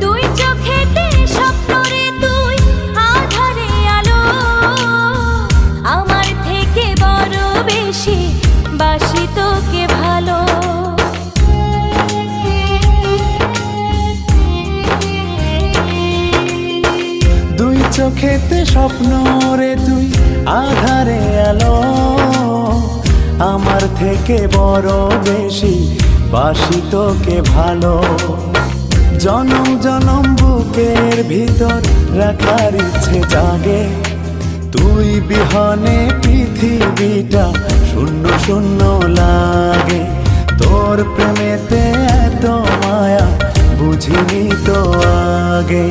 দুই চোখেতে স্বপ্ন রে তুই আঁধারে আলো, আমার থেকে বড় বেশি বাসি তোকে ভালো। দুই চোখেতে স্বপ্ন রে তুই আধারে আলো, আমার থেকে বড় বেশি বাসি তোকে ভালো। জনম জনম বুকের ভিতর রাখার ইচ্ছে জাগে, তুই বিহনে পৃথিবীটা শূন্য শূন্য লাগে। তোর প্রেমেতে এত মায়া বুঝিনি তো আগে।